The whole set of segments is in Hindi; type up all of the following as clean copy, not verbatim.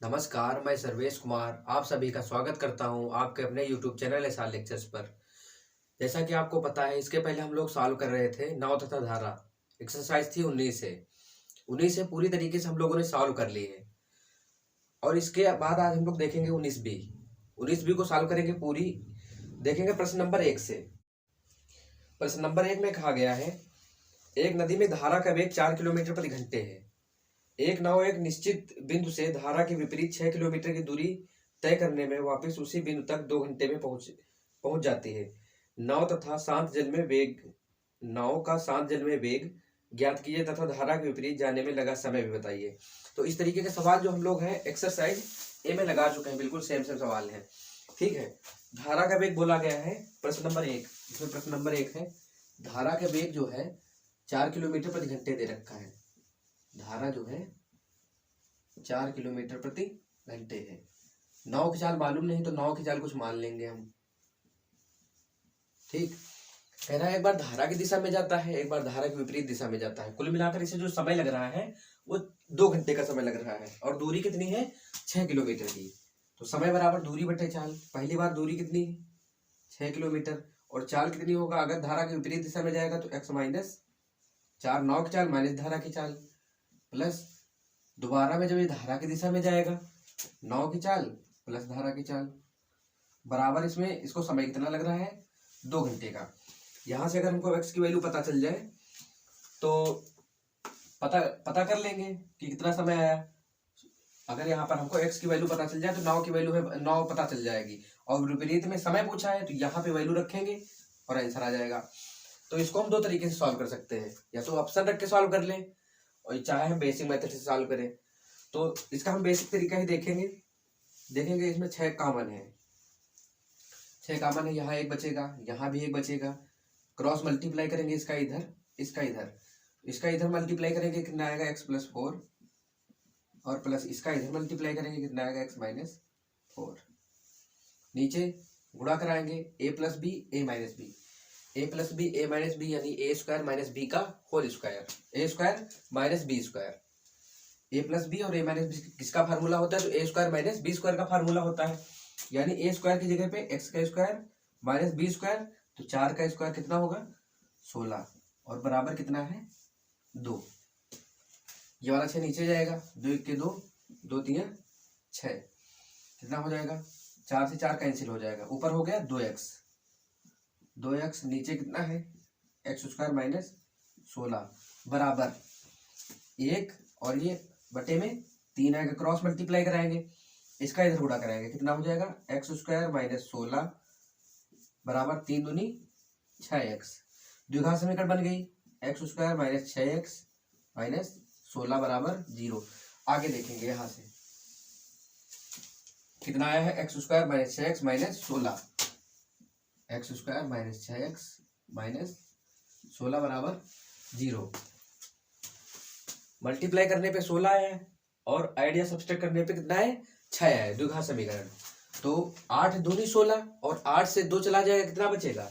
नमस्कार, मैं सर्वेश कुमार आप सभी का स्वागत करता हूं आपके अपने YouTube चैनल एसआर लेक्चर्स पर। जैसा कि आपको पता है, इसके पहले हम लोग सॉल्व कर रहे थे नाव तथा धारा। एक्सरसाइज थी 19 से पूरी तरीके से हम लोगों ने सॉल्व कर ली है। और इसके बाद आज हम लोग देखेंगे 19 बी को सॉल्व करेंगे पूरी। देखेंगे प्रश्न नंबर 1 से। प्रश्न नंबर 1 में कहा गया है, एक नदी में धारा का वेग 4 किलोमीटर प्रति घंटे है। एक नाव एक निश्चित बिंदु से धारा के विपरीत 6 किलोमीटर की दूरी तय करने में वापस उसी बिंदु तक 2 घंटे में पहुंच जाती है। नाव का शांत जल में वेग ज्ञात कीजिए तथा धारा के विपरीत जाने में लगा समय भी बताइए। तो इस तरीके के सवाल जो हम लोग हैं एक्सरसाइज ए में लगा चुके हैं, बिल्कुल सेम सवाल है। ठीक है, धारा का वेग बोला गया है प्रश्न नंबर 1। इसमें प्रश्न नंबर 1 है, धारा का वेग जो है 4 किलोमीटर प्रति घंटे दे रखा है। धारा जो है 4 किलोमीटर प्रति घंटे है। नाव की चाल मालूम नहीं तो नाव की चाल कुछ मान लेंगे हम। ठीक, कह रहा है एक बार धारा की दिशा में जाता है, एक बार धारा की विपरीत दिशा में जाता है। कुल मिलाकर इसे जो समय लग रहा है वो 2 घंटे का समय लग रहा है। और दूरी कितनी है? 6 किलोमीटर की। तो समय बराबर दूरी बटे चाल। पहली बार दूरी कितनी है? 6 किलोमीटर। और चाल कितनी होगा? अगर धारा की विपरीत दिशा में जाएगा तो x माइनस 4, नाव की चाल माइनस धारा की चाल, प्लस दोबारा में जब ये धारा की दिशा में जाएगा नाव की चाल प्लस धारा की चाल, बराबर इसमें इसको समय कितना लग रहा है? 2 घंटे का। यहां से अगर हमको x की वैल्यू पता चल जाए तो पता कर लेंगे कि कितना समय आया। अगर यहाँ पर हमको x की वैल्यू पता चल जाए तो नाव की वैल्यू है, नाव पता चल जाएगी। और विपरीत में समय पूछा है तो यहाँ पे वैल्यू रखेंगे और आंसर आ जाएगा। तो इसको हम 2 तरीके से सॉल्व कर सकते हैं, या तो ऑप्शन रख के सॉल्व कर लें और चाहे हम बेसिक मेथड से सॉल्व करें। तो इसका हम बेसिक तरीका ही देखेंगे। इसमें 6 कॉमन है, 6 कॉमन है। यहाँ 1 बचेगा, यहाँ भी 1 बचेगा। क्रॉस मल्टीप्लाई करेंगे, इसका इधर मल्टीप्लाई करेंगे, कितना आएगा? x plus 4। और प्लस इसका इधर मल्टीप्लाई करेंगे, कितना आएगा? x minus 4। नीचे गुणा कराएंगे, a plus B A minus B, a plus B A minus B, यानी ए स्क्वायर माइनस बी का whole square, A square minus B square. A plus B और ए माइनस बी किसका फार्मूला होता है? तो A square minus B square का फार्मूला होता है। यानी ए स्क्वायर की जगह पे एक्स का स्क्वायर माइनस बी स्क्वायर, तो 4 का स्क्वायर कितना होगा? 16। और बराबर कितना है? 2। ये वाला 6 नीचे जाएगा, 2 1 के 2, 2 3 6, कितना हो जाएगा? 4 से 4 कैंसिल हो जाएगा। ऊपर हो गया 2x, नीचे कितना है? एक्स स्क्वायर माइनस 16 बराबर 1, और ये बटे में 3 आएगा। क्रॉस मल्टीप्लाई कराएंगे, इसका इधर गुणा कराएंगे, कितना हो जाएगा? एक्स स्क्वायर माइनस 16 बराबर 3 दूनी 6x। द्विघात समीकरण बन गई, x square minus 6x minus 16 बराबर 0। आगे देखेंगे, यहां से कितना आया है? X square minus 6x minus 16, x square minus 6x minus 16 बराबर 0। मल्टीप्लाई करने पे 16 आया है और आइडिया सब्सट्रैक्ट करने पे कितना है? 6 आया है। द्विघात समीकरण तो 8 दूनी 16, और 8 से 2 चला जाएगा, कितना बचेगा?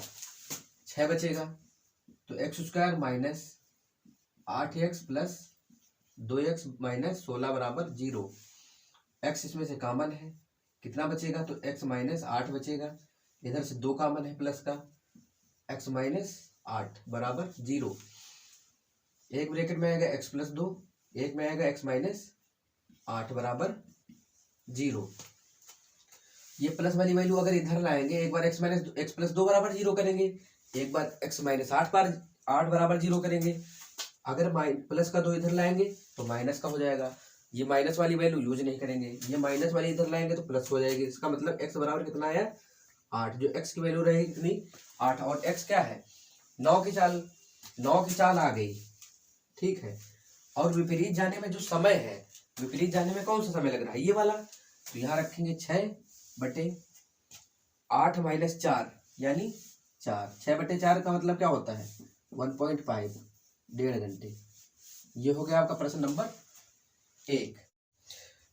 6 बचेगा। तो x square minus 8x plus 2x minus 16 बराबर 0। एक्स इसमें से कॉमन है, कितना बचेगा? तो x माइनस 8 बचेगा। इधर से 2 कॉमन है प्लस का, x माइनस 8 बराबर 0। एक ब्रैकेट में आएगा x प्लस 2, एक में आएगा x माइनस 8 बराबर 0। ये प्लस वाली वैल्यू अगर इधर लाएंगे, एक बार x प्लस 2 बराबर 0 करेंगे, एक बार x माइनस 8 बराबर 0 करेंगे। अगर प्लस का 2 इधर लाएंगे तो माइनस का हो जाएगा। ये माइनस वाली वैल्यू यूज नहीं करेंगे, ये माइनस वाली इधर लाएंगे तो प्लस हो जाएगी। इसका मतलब x बराबर कितना आया? 8। जो x की वैल्यू रहेगी कितनी? 8। और x क्या है? 9 की चाल आ गई। ठीक है, और विपरीत जाने में जो समय है, विपरीत जाने में कौन सा समय लग रहा है? ये वाला। तो यहाँ रखेंगे 6 बटे 8 माइनस 4, यानी 4। 6 बटे 4 का मतलब क्या होता है? 1.5, 1.5 घंटे। ये हो गया आपका प्रश्न नंबर 1।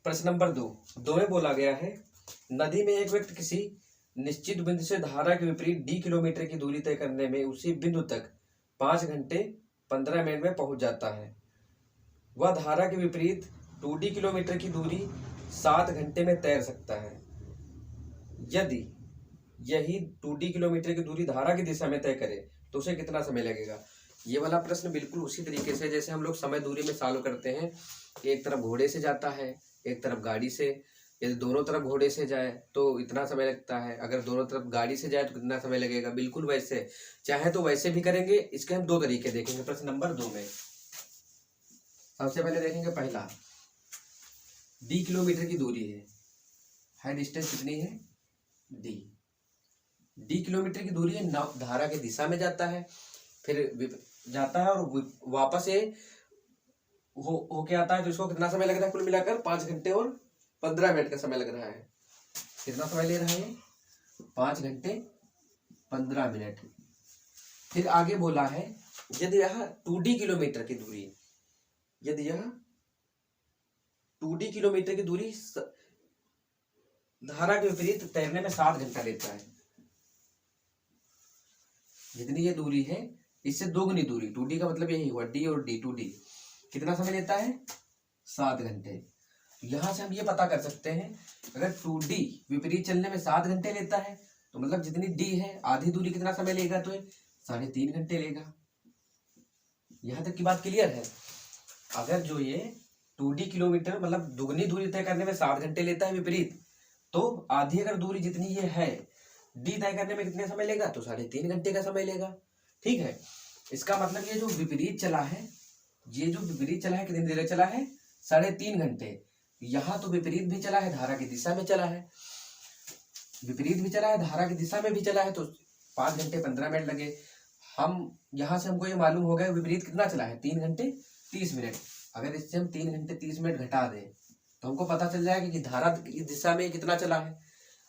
प्रश्न नंबर 2 में बोला गया है, नदी में एक व्यक्ति किसी निश्चित बिंदु से धारा के विपरीत d किलोमीटर की दूरी तय करने में उसी बिंदु तक 5 घंटे 15 मिनट में पहुंच जाता है। वह धारा के विपरीत 2d किलोमीटर की दूरी 7 घंटे में तैर सकता है। यदि यही 2D किलोमीटर की दूरी धारा की दिशा में तय करे तो उसे कितना समय लगेगा। ये वाला प्रश्न बिल्कुल उसी तरीके से जैसे हम लोग समय दूरी में सॉल्व करते हैं। एक तरफ घोड़े से जाता है, एक तरफ गाड़ी से। यदि दोनों तरफ घोड़े से जाए तो इतना समय लगता है, अगर दोनों तरफ गाड़ी से जाए तो कितना समय लगेगा। बिल्कुल वैसे, चाहे तो वैसे भी करेंगे। इसके हम 2 तरीके देखेंगे प्रश्न नंबर 2 में। सबसे पहले देखेंगे पहला, D किलोमीटर की दूरी है डिस्टेंस कितनी है, D किलोमीटर की दूरी है। धारा की दिशा में जाता है, फिर जाता है और वापस ये होके आता है, तो इसको कितना समय लग रहा है कुल मिलाकर 5 घंटे और 15 मिनट का समय लग रहा है। कितना समय ले रहा है, 5 घंटे 15 मिनट। फिर आगे बोला है यदि यह 2D किलोमीटर की दूरी, यदि यह 2D किलोमीटर की दूरी धारा के विपरीत तैरने में 7 घंटा लेता है। जितनी ये दूरी है इससे दोगुनी दूरी, 2D का मतलब यही हुआ, D और D, 2D कितना समय लेता है, 7 घंटे। यहां से हम ये पता कर सकते हैं, अगर 2D विपरीत चलने में 7 घंटे लेता है तो मतलब जितनी D है आधी दूरी कितना समय लेगा, तो 3.5 घंटे लेगा। यहां तक की बात क्लियर है। अगर जो ये 2D किलोमीटर मतलब दुगनी दूरी तय करने में 7 घंटे लेता है विपरीत, तो आधी अगर दूरी जितनी ये है D तय करने में कितने समय लेगा, तो 3.5 घंटे का समय लेगा। ठीक है, इसका मतलब ये जो विपरीत चला है, ये जो विपरीत चला है कितनी देर चला है, 3.5 घंटे। यहां तो विपरीत भी चला है, धारा की दिशा में चला है, विपरीत भी चला है, धारा की दिशा में भी चला है, तो 5 घंटे 15 मिनट लगे। हम यहां से हमको ये मालूम हो गया विपरीत कितना चला है, 3 घंटे 30 मिनट। अगर इससे हम 3 घंटे 30 मिनट घटा दें तो हमको पता चल जाएगा कि धारा की दिशा में कितना चला है।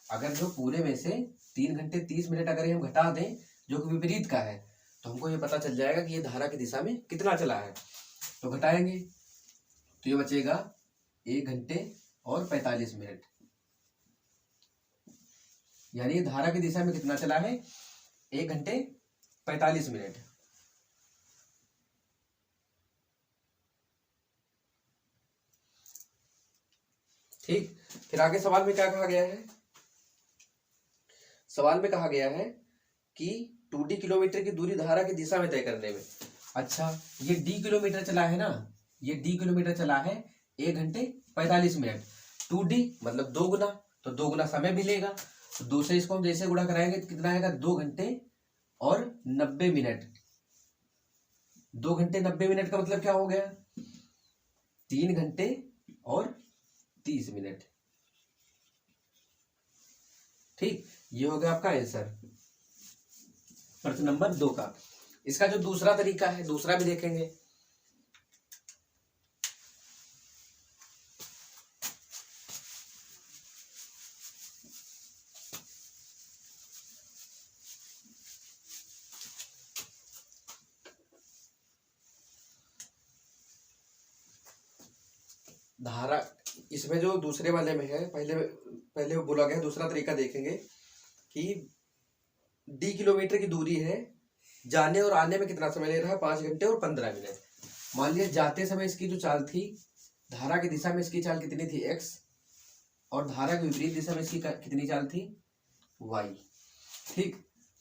अगर जो पूरे में से 3 घंटे 30 मिनट अगर हम घटा दें जो कि विपरीत का है, तो हमको ये पता चल जाएगा कि ये धारा की दिशा में कितना चला है। तो घटाएंगे तो ये बचेगा 1 घंटे और 45 मिनट, यानी धारा की दिशा में कितना चला है, 1 घंटे 45 मिनट। ठीक, फिर आगे सवाल में क्या कहा गया है, सवाल में कहा गया है कि 2D किलोमीटर की दूरी धारा की दिशा में तय करने में। अच्छा, ये D किलोमीटर चला है ना, ये D किलोमीटर चला है 1 घंटे 45 मिनट। 2D मतलब 2 गुना, तो 2 गुना समय भी लेगा। तो 2 से इसको हम जैसे गुणा कराएंगे तो कितना आएगा, 2 घंटे और 90 मिनट। 2 घंटे 90 मिनट का मतलब क्या हो गया, 3 घंटे और 30 मिनट। ठीक, ये हो गया आपका आंसर प्रश्न नंबर 2 का। इसका जो दूसरा तरीका है, दूसरा भी देखेंगे। धारा, इसमें जो दूसरे वाले में है, पहले बोला गया दूसरा तरीका देखेंगे कि D किलोमीटर की दूरी है, जाने और आने में कितना समय ले रहा है, 5 घंटे और 15 मिनट। मान लिया जाते समय इसकी जो चाल थी, धारा की दिशा में इसकी चाल कितनी थी, x, और धारा की विपरीत दिशा में इसकी कितनी चाल थी, y। ठीक,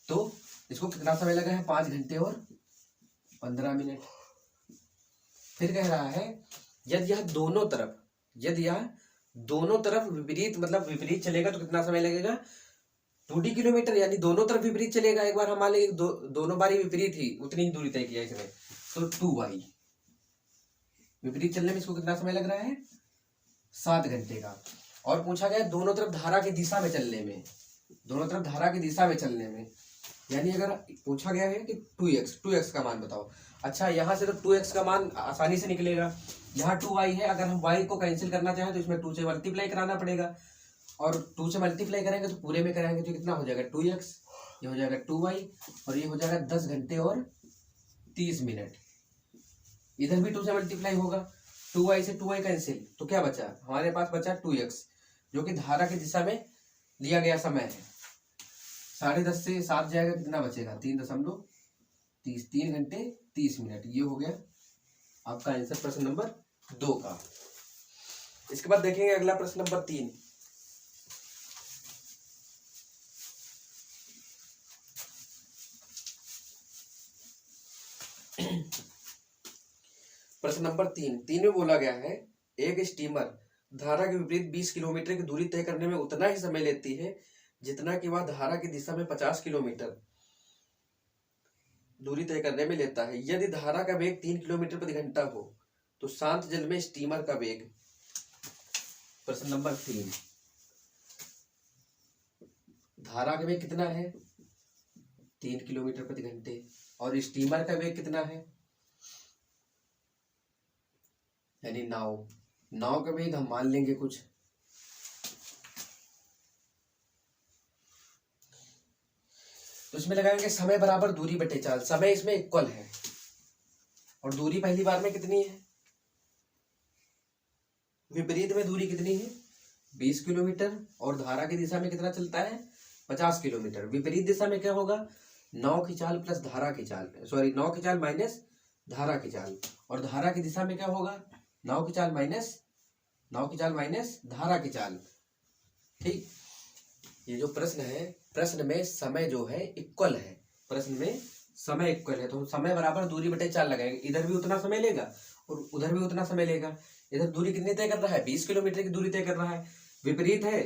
तो इसको कितना समय लगा है, 5 घंटे और 15 मिनट। फिर कह रहा है यदि यह दोनों तरफ विपरीत मतलब विपरीत चलेगा तो कितना समय लगेगा, 2D किलोमीटर यानी दोनों तरफ विपरीत चलेगा। एक बार हम मान लेंगे दोनों बारी विपरीत ही, उतनी ही दूरी तय किया इसने, तो 2y। विपरीत चलने में इसको कितना समय लग रहा है, 7 घंटे का। और पूछा गया दोनों तरफ धारा की दिशा में चलने में, दोनों तरफ धारा की दिशा में चलने में, यानी अगर पूछा गया है कि 2x का मान बताओ। अच्छा, यहाँ से तो 2x का मान आसानी से निकलेगा, यहाँ 2y है, अगर हम y को कैंसिल करना चाहें तो इसमें 2 से मल्टीप्लाई कराना पड़ेगा, और 2 से मल्टीप्लाई करेंगे तो पूरे में कराएंगे तो कितना हो जाएगा, 2x, ये हो जाएगा 2y, और ये हो जाएगा 10 घंटे और 30 मिनट। इधर भी 2 से मल्टीप्लाई होगा, 2y से 2y कैंसिल, तो क्या बचा, हमारे पास बचा 2x, जो कि धारा की दिशा में लिया गया समय है। 10:30 से 7 जाएगा, कितना बचेगा, 3.30, 3 घंटे 30 मिनट। ये हो गया आपका आंसर प्रश्न नंबर 2 का। इसके बाद देखेंगे अगला प्रश्न नंबर 3। प्रश्न नंबर 3 में बोला गया है एक स्टीमर धारा के विपरीत 20 किलोमीटर की दूरी तय करने में उतना ही समय लेती है जितना कि वह धारा की दिशा में 50 किलोमीटर दूरी तय करने में लेता है। यदि धारा का वेग 3 किलोमीटर प्रति घंटा हो तो शांत जल में स्टीमर का वेग। प्रश्न नंबर 3, धारा का वेग कितना है 3 किलोमीटर प्रति घंटे और स्टीमर का वेग कितना है, यानी नाव का वेग हम मान लेंगे कुछ। तो इसमें लगाएंगे समय बराबर दूरी बटे चाल। समय इसमें इक्वल है और दूरी पहली बार में कितनी है, विपरीत में दूरी कितनी है 20 किलोमीटर और धारा की दिशा में कितना चलता है 50 किलोमीटर। विपरीत दिशा में क्या होगा, नाव की चाल प्लस धारा की चाल, सॉरी नाव की चाल माइनस धारा की चाल, और धारा की दिशा में क्या होगा, नाव की चाल माइनस धारा की चाल। ठीक, ये जो प्रश्न है, प्रश्न में समय जो है इक्वल है, प्रश्न में समय इक्वल है, तो समय बराबर दूरी बटे चाल लगाएंगे। इधर भी उतना समय लेगा और उधर भी उतना समय लेगा। इधर दूरी कितनी तय कर रहा है 20 किलोमीटर की दूरी तय कर रहा है। विपरीत है,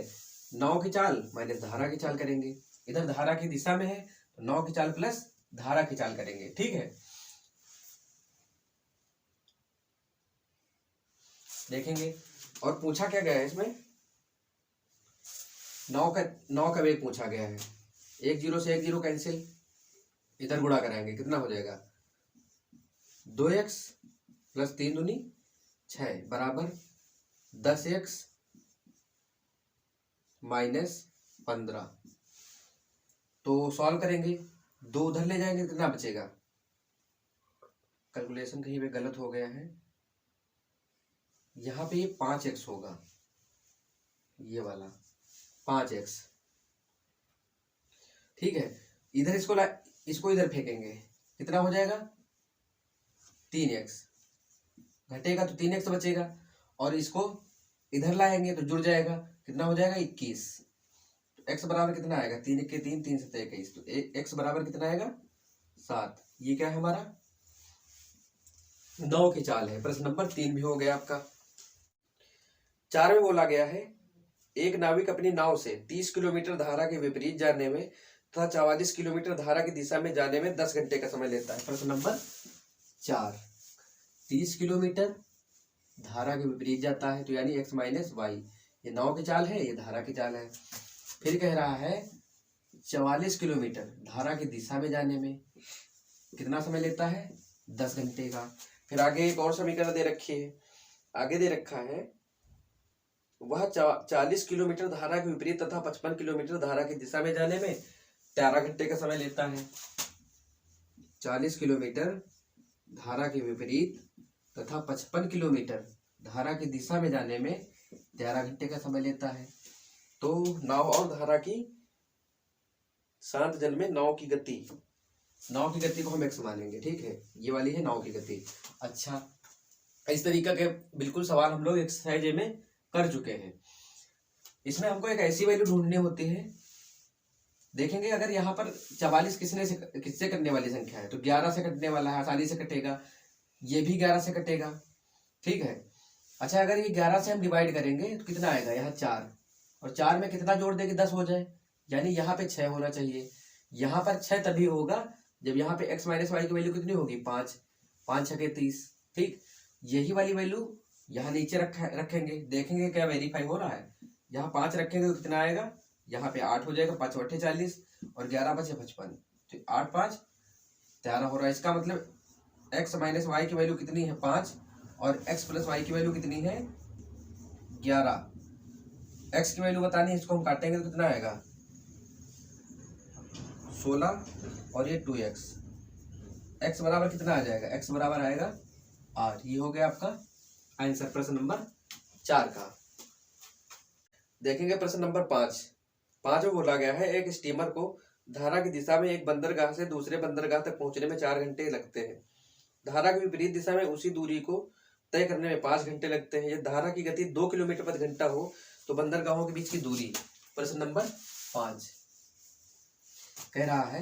नाव की चाल माइनस धारा की चाल करेंगे। इधर धारा की दिशा में है तो नाव की चाल प्लस धारा की चाल करेंगे। ठीक है, देखेंगे। और पूछा क्या गया है इसमें, नाव का वेग पूछा गया है। 1 0 से 1 0 कैंसिल, इधर गुणा कराएंगे, कितना हो जाएगा 2x प्लस 3 दूनी 6 बराबर 10x माइनस 15। तो सॉल्व करेंगे, 2 उधर ले जाएंगे, कितना बचेगा, कैलकुलेशन कहीं पे गलत हो गया है, यहाँ पे ये 5x होगा, ये वाला 5x। ठीक है, इधर इसको इधर फेंकेंगे, कितना हो जाएगा 3x, घटेगा तो 3x बचेगा, और इसको इधर लाएंगे तो जुड़ जाएगा, कितना हो जाएगा 21। तो x बराबर कितना आएगा, 3 के 3, 3 7 21, तो x बराबर कितना आएगा 7। ये क्या है हमारा नाव की चाल है। प्रश्न नंबर 3 भी हो गया आपका। 4 में बोला गया है एक नाविक अपनी नाव से 30 किलोमीटर धारा के विपरीत जाने में तथा 44 किलोमीटर धारा की दिशा में जाने में 10 घंटे का समय लेता है। प्रश्न नंबर 4, 30 किलोमीटर धारा के विपरीत जाता है तो यानी x माइनस वाई, ये नाव की चाल है, ये धारा की चाल है। फिर कह रहा है 44 किलोमीटर धारा की दिशा में जाने में कितना समय लेता है 10 घंटे का। फिर आगे एक और समीकरण दे रखी है, आगे दे रखा है वह 40 किलोमीटर धारा के विपरीत तथा 55 किलोमीटर धारा की दिशा में जाने में 13 घंटे का समय लेता है। 40 किलोमीटर धारा के विपरीत तथा 55 किलोमीटर धारा की दिशा में जाने में 13 घंटे का समय लेता है। तो नाव और धारा की, शांत जल में नाव की गति को हम x मानेंगे। ठीक है, ये वाली है नाव की गति। अच्छा, इस तरीका के बिल्कुल सवाल हम लोग एक्सरसाइज में कर चुके हैं। इसमें हमको एक ऐसी वैल्यू ढूंढनी होती है, देखेंगे अगर यहाँ पर 44 किससे कटने वाली संख्या है तो 11 से कटने वाला है, आसानी से कटेगा, ये भी 11 से कटेगा। ठीक है, अच्छा अगर ये 11 से हम डिवाइड करेंगे तो कितना आएगा, यहाँ 4, और 4 में कितना जोड़ देंगे 10 हो जाए, यानी यहाँ पे 6 होना चाहिए। यहाँ पर 6 तभी होगा जब यहाँ पे x माइनस वाई की वैल्यू कितनी होगी 5, 5 6 30। ठीक, यही वाली वैल्यू यहाँ नीचे रखेंगे, देखेंगे क्या वेरीफाई हो रहा है। यहाँ 5 रखेंगे तो कितना आएगा, यहाँ पे 8 हो जाएगा, 5 8 40 और 11 5 55, तो 8 5 13 हो रहा है। इसका मतलब x माइनस वाई की वैल्यू कितनी है 5 और x प्लस वाई की वैल्यू कितनी है 11। x की वैल्यू बतानी है, इसको हम काटेंगे तो कितना आएगा 16 और ये 2x, x बराबर कितना आ जाएगा, x बराबर आएगा 8। ये हो गया आपका आंसर प्रश्न नंबर 4 का। देखेंगे प्रश्न नंबर 5 में बोला गया है एक स्टीमर को धारा की दिशा में एक बंदरगाह से दूसरे बंदरगाह तक पहुंचने में 4 घंटे लगते हैं। धारा की विपरीत दिशा में उसी दूरी को तय करने में 5 घंटे लगते हैं। यदि धारा की गति 2 किलोमीटर प्रति घंटा हो तो बंदरगाहों के बीच की दूरी। प्रश्न नंबर 5 कह रहा है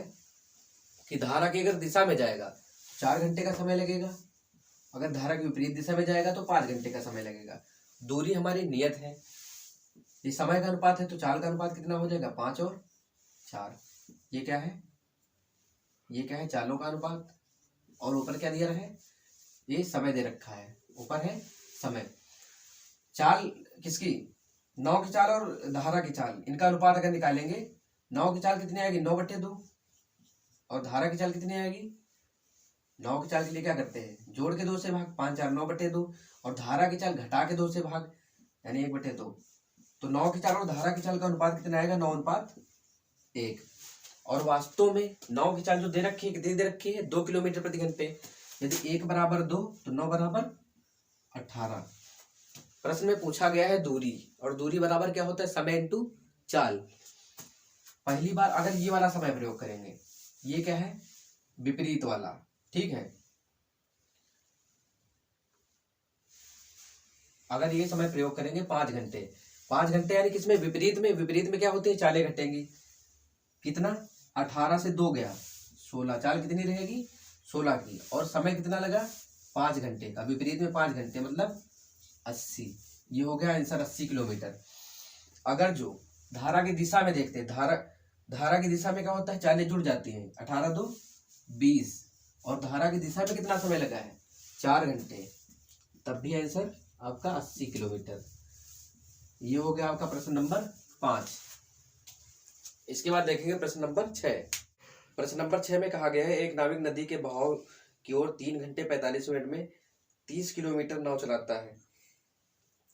कि धारा की अगर दिशा में जाएगा 4 घंटे का समय लगेगा, अगर धारा की विपरीत दिशा में जाएगा तो 5 घंटे का समय लगेगा। दूरी हमारी नियत है, ये समय का अनुपात है तो चाल का अनुपात कितना हो जाएगा 5 और 4। ये क्या है, ये क्या है, चालों का अनुपात। और ऊपर क्या दिया है, ये समय दे रखा है, ऊपर है समय। चाल किसकी, नाव की चाल और धारा की चाल, इनका अनुपात अगर निकालेंगे, नाव की चाल कितनी आएगी 9/2 और धारा की चाल कितनी आएगी, नाव की चाल के लिए क्या करते हैं जोड़ के 2 से भाग, 5 4 9/2 और धारा की चाल घटा के 2 से भाग यानी 1/2। तो नाव की चाल और धारा की चाल का अनुपात कितना आएगा 9:1। और वास्तव में नाव की चाल जो दे रखी है कितनी दे रखी है 2 किलोमीटर प्रति घंटे। यदि 1 = 2 तो 9 = 18। प्रश्न में पूछा गया है दूरी, और दूरी बराबर क्या होता है समय इंटू चाल। पहली बार अगर ये वाला समय प्रयोग करेंगे, ये क्या है विपरीत वाला, ठीक है। अगर ये समय प्रयोग करेंगे 5 घंटे, 5 घंटे यानी किसमें विपरीत में, विपरीत में क्या होते हैं चालें घटेंगी। कितना 18 से 2 गया 16, चाल कितनी रहेगी 16 की, और समय कितना लगा 5 घंटे का, विपरीत में 5 घंटे मतलब 80। ये हो गया आंसर 80 किलोमीटर। अगर जो धारा की दिशा में देखते हैं, धारा की दिशा में क्या होता है चालें जुड़ जाती हैं, 18 2 20 और धारा की दिशा में कितना समय लगा है 4 घंटे, तब भी आंसर आपका 80 किलोमीटर। ये हो गया आपका प्रश्न नंबर 5। इसके बाद देखेंगे प्रश्न नंबर 6। प्रश्न नंबर 6 में कहा गया है एक नाविक नदी के बहाव की ओर 3 घंटे 45 मिनट में 30 किलोमीटर नाव चलाता है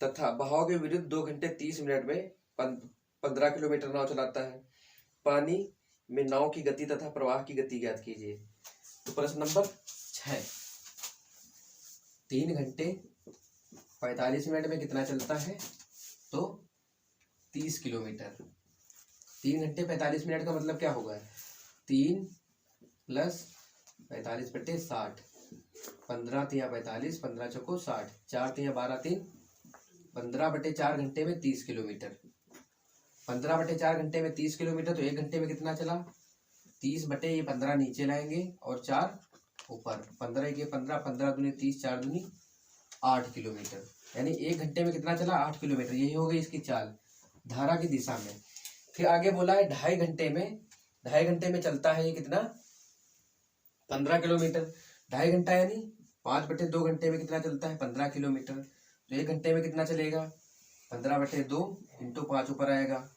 तथा बहाव के विरुद्ध 2 घंटे 30 मिनट में 15 किलोमीटर नाव चलाता है। पानी में नाव की गति तथा प्रवाह की गति ज्ञात कीजिए। तो प्रश्न नंबर 6, 3 घंटे 45 मिनट में कितना चलता है तो 30 किलोमीटर। 3 घंटे 45 मिनट का मतलब क्या होगा 3 + 45/60, 15 × 45, 15 × 60, 4 × 12 3, 15/4 घंटे में 30 किलोमीटर। 15/4 घंटे में 30 किलोमीटर तो 1 घंटे में कितना चला 30/15 नीचे लाएंगे और 4 ऊपर, 15 × 15, 15 दूनी 30, 4 दूनी 8 किलोमीटर, यानी 1 घंटे में कितना चला 8 किलोमीटर। यही हो गई इसकी चाल धारा की दिशा में। फिर आगे बोला है 2.5 घंटे में चलता है ये कितना 15 किलोमीटर। 2.5 घंटा यानी 5/2 घंटे में कितना चलता है 15 किलोमीटर। तो 1 घंटे में कितना चलेगा 15/2 × 5 ऊपर आएगा।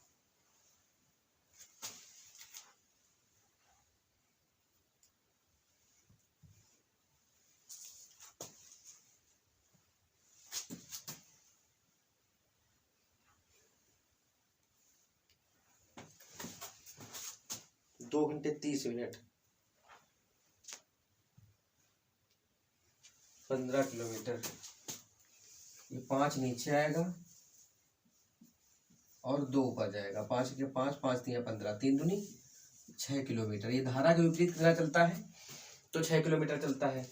दो घंटे 30 मिनट 15 किलोमीटर, ये 5 नीचे आएगा और 2 ऊपर जाएगा, 5 × 5, 5 × 15, 3 दूनी 6 किलोमीटर। ये धारा के विपरीत कितना चलता है तो 6 किलोमीटर चलता है।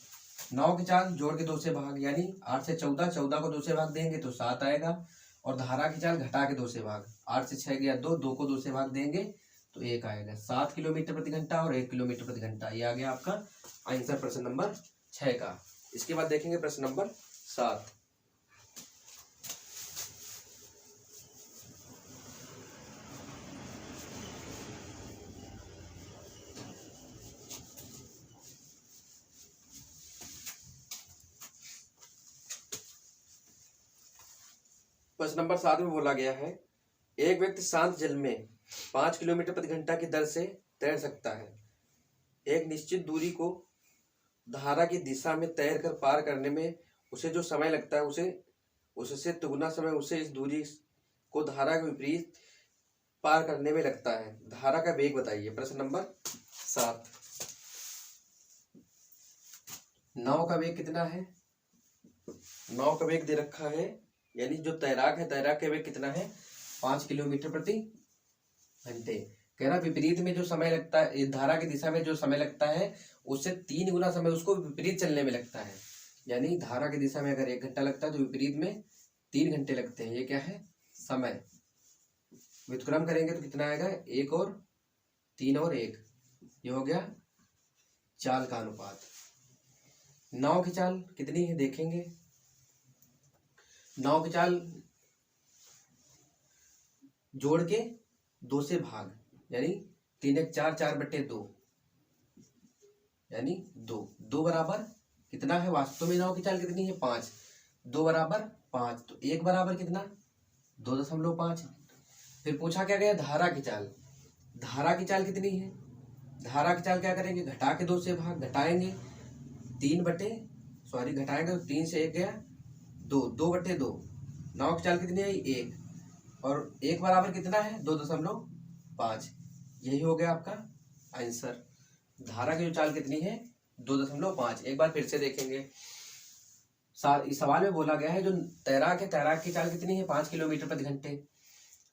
नाव की चाल जोड़ के 2 से भाग, यानी 8 से 14, 14 को 2 से भाग देंगे तो 7 आएगा, और धारा की चाल घटा के 2 से भाग, 8 से 6 गया 2, 2 को 2 से भाग देंगे तो 1 आएगा। 7 किलोमीटर प्रति घंटा और 1 किलोमीटर प्रति घंटा। ये आ गया आपका आंसर प्रश्न नंबर 6 का। इसके बाद देखेंगे प्रश्न नंबर 7। प्रश्न नंबर 7 में बोला गया है एक व्यक्ति शांत जल में 5 किलोमीटर प्रति घंटा की दर से तैर सकता है। एक निश्चित दूरी को धारा की दिशा में तैर कर पार करने में उसे जो समय लगता है उससे दुगुना समय उसे इस दूरी को धारा के विपरीत पार करने में लगता है। धारा का वेग बताइए। प्रश्न नंबर 7। नाव का वेग कितना है, नाव का वेग दे रखा है, यानी जो तैराक है तैराक का वेग कितना है 5 किलोमीटर प्रति घंटे। कह रहा विपरीत में जो समय लगता है, धारा की दिशा में जो समय लगता है उससे 3 गुना समय उसको विपरीत चलने में लगता है। यानी धारा की दिशा में अगर 1 घंटा लगता है तो विपरीत में 3 घंटे लगते हैं। ये क्या है? समय। व्युत्क्रम करेंगे तो कितना आएगा? 1 और 3 और 1। ये हो गया चाल का अनुपात। नाव की चाल कितनी है देखेंगे। नाव की चाल जोड़ के 2 से भाग, यानी 3 1 4 4/2, यानी 2 2 बराबर कितना है? वास्तव में नाव की चाल कितनी है? 5। 2 बराबर 5, तो 1 बराबर कितना? 2.5। फिर पूछा क्या गया? धारा की चाल। धारा की चाल कितनी है? धारा की चाल क्या करेंगे? घटा के 2 से भाग, घटाएंगे 3 घटाएंगे तो 3 से 1 गया 2, 2/2। नाव की चाल कितनी आई? 1, और 1 बराबर कितना है? 2.5। यही हो गया आपका आंसर। धारा की जो चाल कितनी है? 2.5। एक बार फिर से देखेंगे। इस सवाल में बोला गया है जो तैराक है, तैराक की चाल कितनी है? 5 किलोमीटर प्रति घंटे।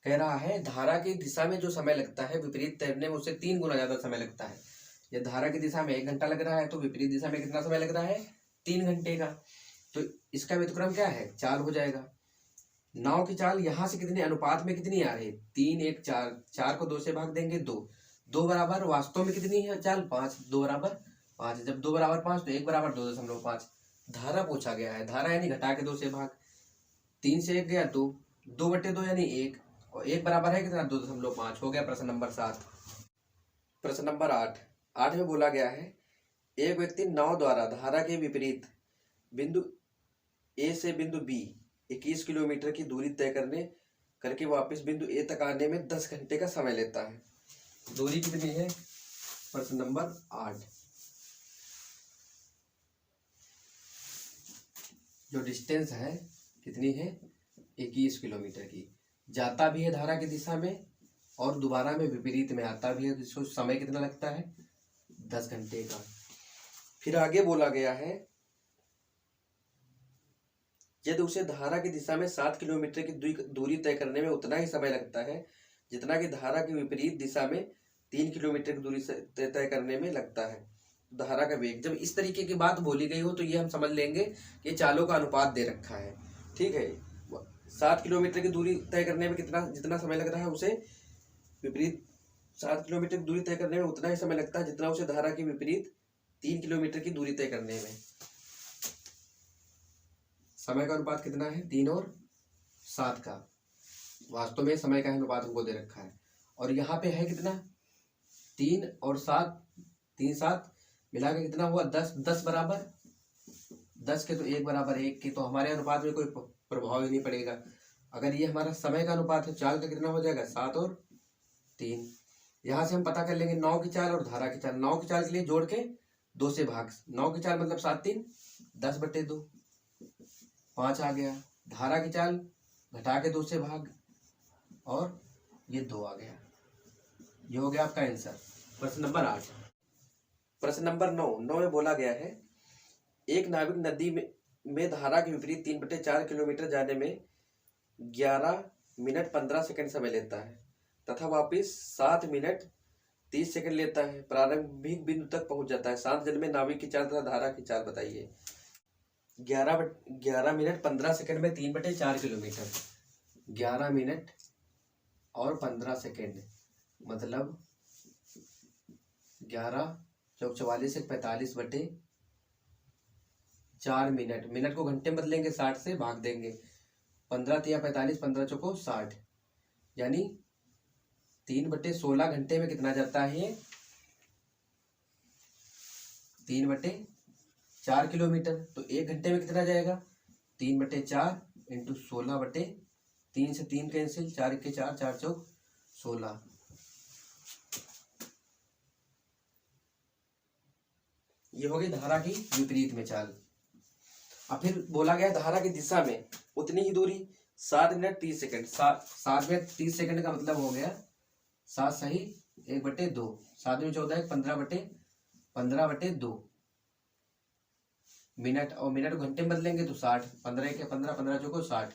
कह रहा है धारा की दिशा में जो समय लगता है विपरीत तैरने में उससे 3 गुना ज्यादा समय लगता है। यह धारा की दिशा में 1 घंटा लग रहा है तो विपरीत दिशा में कितना समय लग रहा है? 3 घंटे का। तो इसका व्युत्क्रम क्या है? 4 हो जाएगा। नाव की चाल यहाँ से कितने अनुपात में कितनी आ रही है? 3 1 4। 4 को 2 से भाग देंगे 2, 2 बराबर वास्तव में कितनी है चाल? 5। 2 बराबर 5। जब 2 बराबर 5 तो 1 बराबर 2.5। धारा पूछा गया है, धारा यानी घटा के 2 से भाग, 3 से 1 गया 2, 2/2 यानी 1, और 1 बराबर है कितना? 2.5। हो गया प्रश्न नंबर 7। प्रश्न नंबर 8। 8 में बोला गया है एक व्यक्ति नाव द्वारा धारा के विपरीत बिंदु ए से बिंदु बी 21 किलोमीटर की दूरी तय करके वापस बिंदु ए तक आने में 10 घंटे का समय लेता है। दूरी कितनी है? प्रश्न नंबर 8। जो डिस्टेंस है कितनी है? 21 किलोमीटर की। जाता भी है धारा की दिशा में और दोबारा में विपरीत में आता भी है, जिसको समय कितना लगता है? 10 घंटे का। फिर आगे बोला गया है यदि उसे धारा की दिशा में 7 किलोमीटर की दूरी तय करने में उतना ही समय लगता है जितना कि धारा की विपरीत दिशा में 3 किलोमीटर की दूरी तय करने में लगता है। धारा का वेग, जब इस तरीके की बात बोली गई हो तो ये हम समझ लेंगे कि चालों का अनुपात दे रखा है। ठीक है, 7 किलोमीटर की दूरी तय करने में जितना समय लग रहा है उसे विपरीत 7 किलोमीटर की दूरी तय करने में उतना ही समय लगता है जितना उसे धारा के विपरीत 3 किलोमीटर की दूरी तय करने में। समय का अनुपात कितना है? 3 और 7 का। वास्तव में समय का अनुपात हमको दे रखा है, और यहाँ पे है कितना? 3 और 7, 3 7 मिला के कितना हुआ? 10। 10 बराबर 10 के तो 1 बराबर 1 के, तो हमारे अनुपात में कोई प्रभाव ही नहीं पड़ेगा। अगर ये हमारा समय का अनुपात है, चाल का कितना हो जाएगा? 7 और 3। यहाँ से हम पता कर लेंगे नाव की चाल और धारा की चाल। नाव की चाल के लिए जोड़ के 2 से भाग, नाव की चाल मतलब 7 3 10/2, 5 आ गया। धारा की चाल घटा के 2 से भाग, और ये 2 आ गया। ये हो गया आपका आंसर। प्रश्न नंबर 8। प्रश्न नंबर 9। 9 में बोला गया है एक नाविक नदी में धारा के विपरीत 3/4 किलोमीटर जाने में 11 मिनट 15 सेकंड समय लेता है तथा वापिस 7 मिनट 30 सेकंड लेता है। प्रारंभिक बिंदु तक पहुंच जाता है। शांत जल में नाविक की चाल तथा धारा की चाल बताइए। 11 मिनट 15 सेकंड में 3/4 किलोमीटर, 11 मिनट और 15 सेकंड मतलब 11 चौक 44 से 45/4 मिनट। मिनट को घंटे में बदलेंगे, 60 से भाग देंगे, 15 तिया 45, 15 चौको 60, यानी 3/16 घंटे में कितना जाता है ये? 3/4 किलोमीटर। तो 1 घंटे में कितना जाएगा? 3/4 इंटू 16/3 से 3 कैंसिल, 4 के 4, 4 चौक 16। ये हो गई धारा की विपरीत में चाल। अब फिर बोला गया धारा की दिशा में उतनी ही दूरी 7 मिनट 30 सेकंड। 7 मिनट 30 सेकंड का मतलब हो गया 7 सही 1/2, 7 में 14 15/2 मिनट, और मिनट को घंटे में बदलेंगे तो 60, 15 के 15, 15 चौको 60,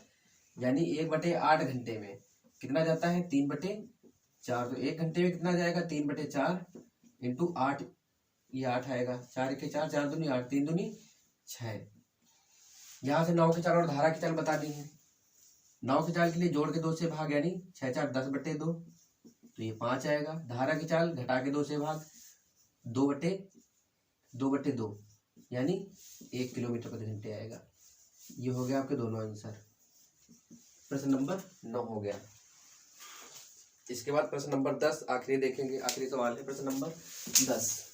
यानी 1/8 घंटे में कितना जाता है? 3/4। तो 1 घंटे में कितना जाएगा? 3/4 इंटू 8, ये 8 आएगा, 4 के 4, 4 दूनी 8, 3 दूनी 6, यहाँ से नाव की चाल और धारा की चाल बता दी है। नाव की चाल के लिए जोड़ के 2 से भाग, यानी 6 4 10/2, तो ये 5 आएगा। धारा की चाल घटा के 2 से भाग, 2/2, यानी 1 किलोमीटर प्रति घंटे आएगा। ये हो गया आपके दोनों आंसर। प्रश्न नंबर 9 हो गया। इसके बाद प्रश्न नंबर 10 आखिरी देखेंगे, आखिरी सवाल है प्रश्न नंबर 10।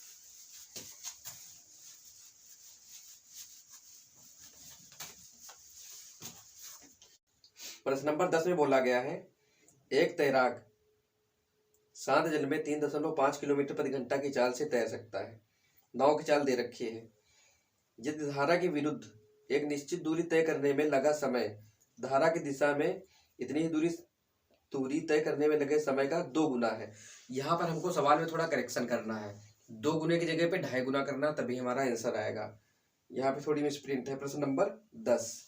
प्रश्न नंबर 10 में बोला गया है, एक तैराक शांत जल में 3.5 किलोमीटर प्रति घंटा की चाल से तैर सकता है। नाव की चाल दे रखी है। यदि धारा के विरुद्ध एक निश्चित दूरी तय करने में लगा समय धारा की दिशा में इतनी ही दूरी तय करने में लगे समय का 2 गुना है। यहाँ पर हमको सवाल में थोड़ा करेक्शन करना है, 2 गुने की जगह पे 2.5 गुना करना, तभी हमारा आंसर आएगा। यहाँ पे थोड़ी मिसप्रिंट है। प्रश्न नंबर 10,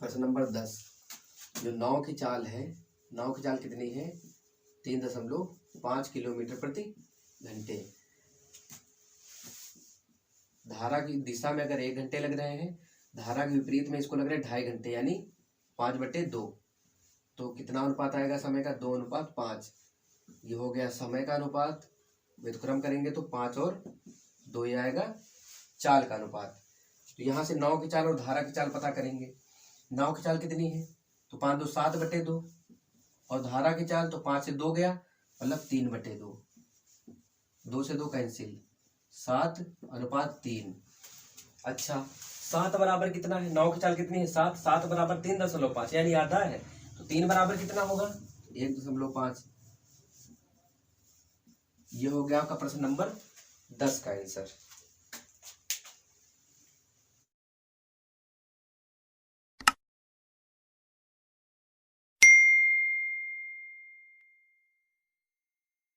प्रश्न नंबर 10, जो नाव की चाल है, नाव की चाल कितनी है? 3.5 किलोमीटर प्रति घंटे। धारा की दिशा में अगर 1 घंटे लग रहे हैं, धारा के विपरीत में इसको लग रहे हैं 2.5 घंटे, यानी 5/2। तो कितना अनुपात आएगा समय का? 2:5। ये हो गया समय का अनुपात। व्युत्क्रम करेंगे तो 5 और 2 ये आएगा चाल का अनुपात। तो यहाँ से नाव की चाल और धारा की चाल पता करेंगे। नाव की चाल कितनी है? तो 5 2 7/2, और धारा की चाल तो 5 से 2 गया, मतलब 3/2। 2 से 2 कैंसिल, 7:3। अच्छा, 7 बराबर कितना है? नाव की चाल कितनी है? 7 7 बराबर 3.5, यानी आधा है। तो 3 बराबर कितना होगा? 1.5। ये हो गया आपका प्रश्न नंबर 10 का आंसर।